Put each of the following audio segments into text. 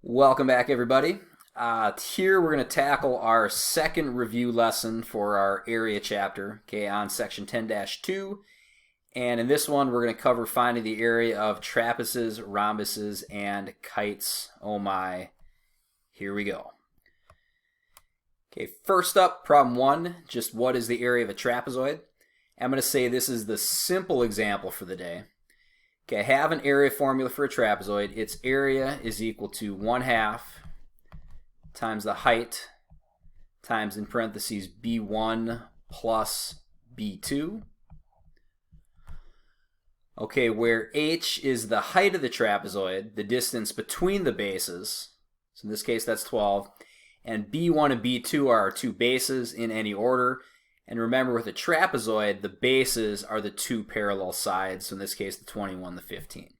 Welcome back, everybody. Here we're going to tackle our second review lesson for our area chapter, okay, on section 10-2. And in this one, we're going to cover finding the area of trapezoids, rhombuses, and kites. Oh my. Here we go. Okay, first up, problem one, just what is the area of a trapezoid? I'm going to say this is the simple example for the day. Okay, I have an area formula for a trapezoid. Its area is equal to 1/2 times the height times, in parentheses, B1 plus B2. Okay, where h is the height of the trapezoid, the distance between the bases, so in this case that's 12, and B1 and B2 are our two bases in any order. And remember, with a trapezoid, the bases are the two parallel sides, so in this case the 21, the 15.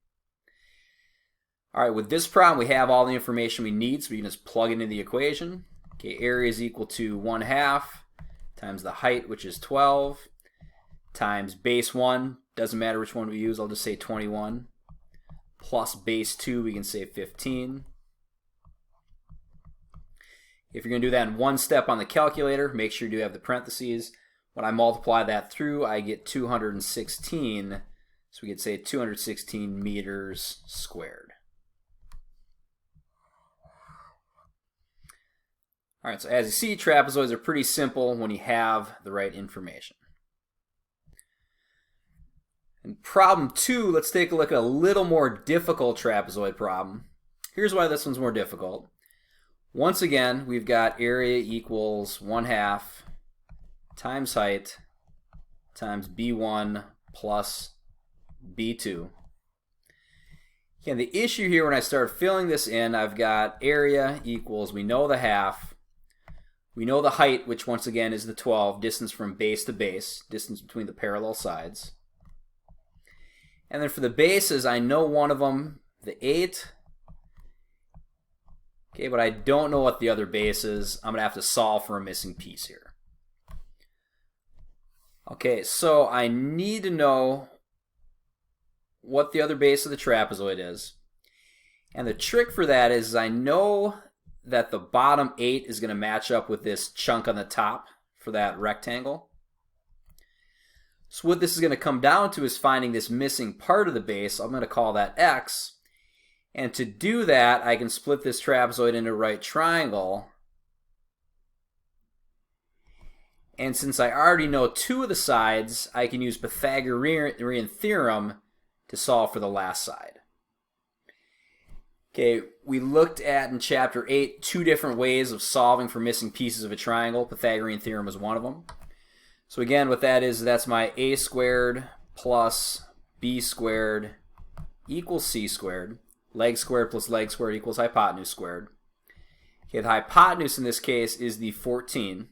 Alright, with this problem we have all the information we need, so we can just plug it into the equation. Okay, area is equal to 1/2 times the height, which is 12, times base 1, doesn't matter which one we use, I'll just say 21, plus base 2, we can say 15. If you're going to do that in one step on the calculator, make sure you do have the parentheses. When I multiply that through, I get 216, so we could say 216 meters squared. All right, so as you see, trapezoids are pretty simple when you have the right information. In problem 2, let's take a look at a little more difficult trapezoid problem. Here's why this one's more difficult. Once again, we've got area equals 1/2 times height times B1 plus B2. Again, the issue here when I start filling this in, I've got area equals, we know the half, we know the height, which once again is the 12, distance from base to base, distance between the parallel sides. And then for the bases, I know one of them, the 8. Okay, but I don't know what the other base is. I'm going to have to solve for a missing piece here. Okay, so I need to know what the other base of the trapezoid is. And the trick for that is I know that the bottom 8 is going to match up with this chunk on the top for that rectangle. So what this is going to come down to is finding this missing part of the base. I'm going to call that x. And to do that, I can split this trapezoid into a right triangle. And since I already know two of the sides, I can use Pythagorean theorem to solve for the last side. Okay, we looked at in chapter 8 two different ways of solving for missing pieces of a triangle. Pythagorean theorem is one of them. So again, what that is, that's my a squared plus b squared equals c squared. Leg squared plus leg squared equals hypotenuse squared. Okay, the hypotenuse in this case is the 14.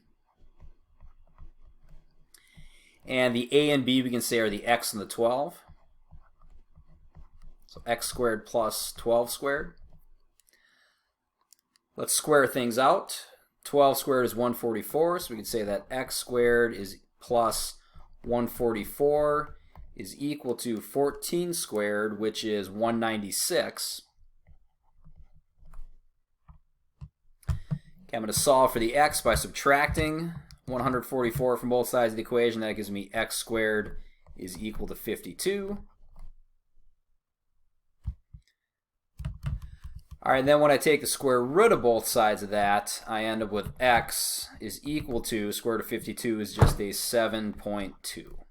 And the a and b we can say are the x and the 12. So x squared plus 12 squared. Let's square things out. 12 squared is 144, so we can say that x squared is plus 144 is equal to 14 squared, which is 196. Okay, I'm going to solve for the x by subtracting 144 from both sides of the equation. That gives me x squared is equal to 52. All right, and then when I take the square root of both sides of that, I end up with x is equal to, square root of 52 is just a 7.2.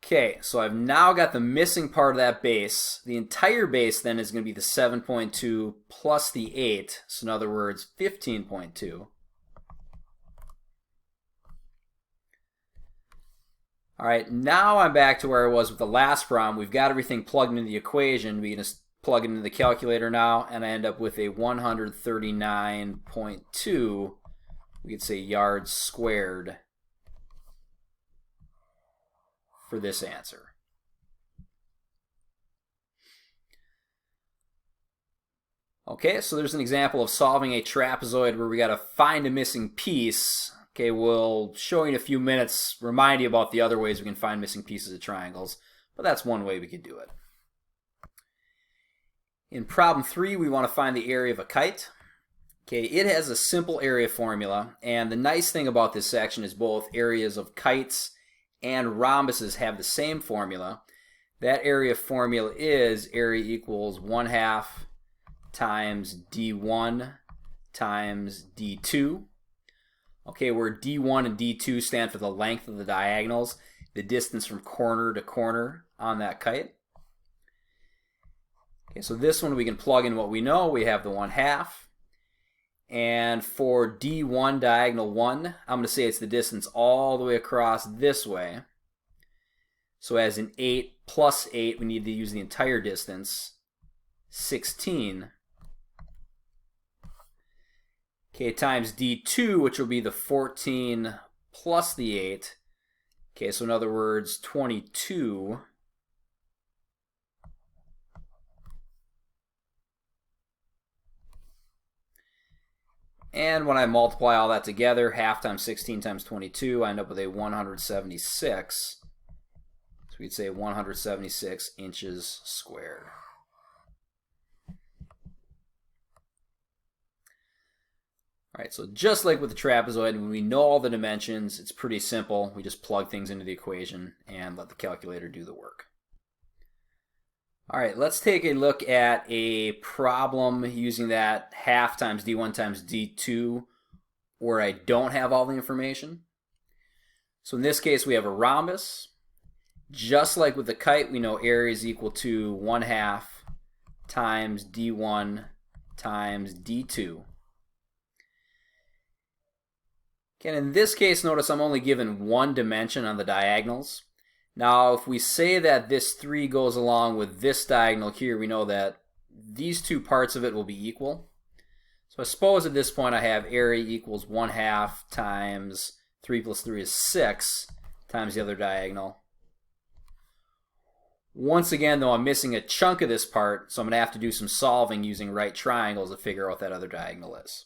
Okay, so I've now got the missing part of that base. The entire base then is going to be the 7.2 plus the 8, so in other words, 15.2. All right, now I'm back to where I was with the last problem. We've got everything plugged into the equation. We can just plug it into the calculator now, and I end up with a 139.2, we could say yards squared, for this answer. Okay, so there's an example of solving a trapezoid where we got to find a missing piece. Okay, we'll show you in a few minutes, remind you about the other ways we can find missing pieces of triangles, but that's one way we could do it. In problem 3, we want to find the area of a kite. Okay, it has a simple area formula, and the nice thing about this section is both areas of kites and rhombuses have the same formula. That area formula is area equals 1/2 times d1 times d2. Okay, where d1 and d2 stand for the length of the diagonals, the distance from corner to corner on that kite. Okay, so this one we can plug in what we know. We have the 1/2. And for d1 diagonal 1, I'm going to say it's the distance all the way across this way. So as in 8 plus 8, we need to use the entire distance, 16. Okay, times d2, which will be the 14 plus the 8. Okay, so in other words, 22. And when I multiply all that together, 1/2 times 16 times 22, I end up with a 176. So we'd say 176 inches squared. All right, so just like with the trapezoid, when we know all the dimensions, it's pretty simple. We just plug things into the equation and let the calculator do the work. All right, let's take a look at a problem using that 1/2 times d1 times d2 where I don't have all the information. So in this case, we have a rhombus. Just like with the kite, we know area is equal to 1/2 times d1 times d2. Okay, and in this case, notice I'm only given one dimension on the diagonals. Now, if we say that this 3 goes along with this diagonal here, we know that these two parts of it will be equal. So I suppose at this point I have area equals 1/2 times 3 plus 3 is 6 times the other diagonal. Once again, though, I'm missing a chunk of this part, so I'm going to have to do some solving using right triangles to figure out what that other diagonal is.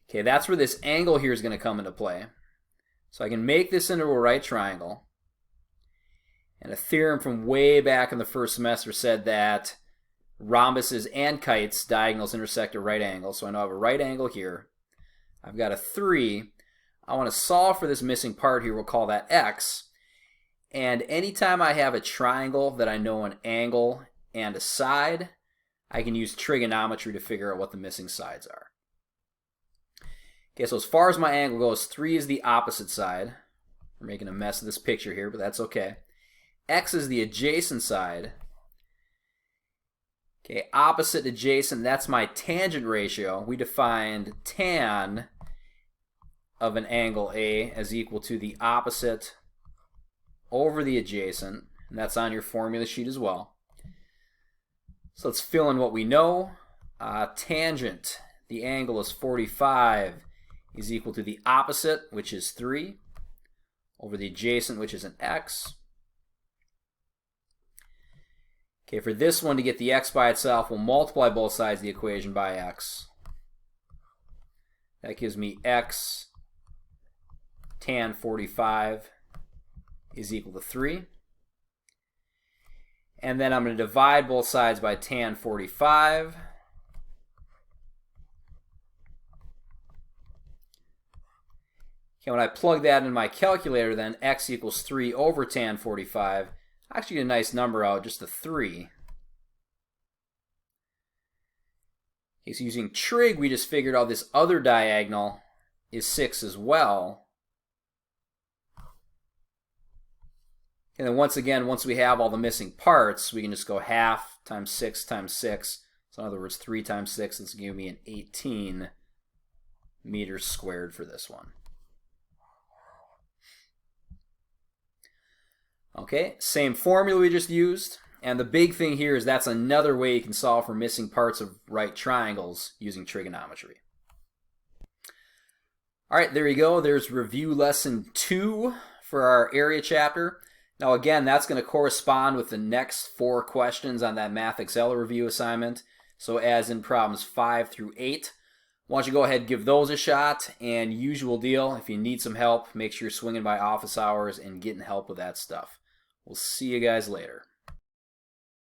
Okay, that's where this angle here is going to come into play. So I can make this into a right triangle. And a theorem from way back in the first semester said that rhombuses and kites, diagonals intersect at right angles. So I know I have a right angle here. I've got a 3. I want to solve for this missing part here. We'll call that x. And anytime I have a triangle that I know an angle and a side, I can use trigonometry to figure out what the missing sides are. Okay, so as far as my angle goes, 3 is the opposite side. We're making a mess of this picture here, but that's okay. X is the adjacent side. Okay, opposite adjacent, that's my tangent ratio. We defined tan of an angle A as equal to the opposite over the adjacent, and that's on your formula sheet as well. So let's fill in what we know. Tangent, the angle is 45, is equal to the opposite, which is 3, over the adjacent, which is an x. Okay, for this one, to get the x by itself, we'll multiply both sides of the equation by x. That gives me x tan 45 is equal to 3. And then I'm going to divide both sides by tan 45. Okay, when I plug that in my calculator, then x equals 3 over tan 45. I actually get a nice number out, just a 3. Okay, so using trig, we just figured out this other diagonal is 6 as well. And then once again, once we have all the missing parts, we can just go 1/2 times 6 times 6. So in other words, 3 times 6, this will give me an 18 meters squared for this one. Okay, same formula we just used, and the big thing here is that's another way you can solve for missing parts of right triangles using trigonometry. All right, there you go. There's review lesson 2 for our area chapter. Now again, that's going to correspond with the next 4 questions on that Math Excel review assignment. So as in problems 5 through 8, Why don't you go ahead and give those a shot, and usual deal, if you need some help, make sure you're swinging by office hours and getting help with that stuff. We'll see you guys later.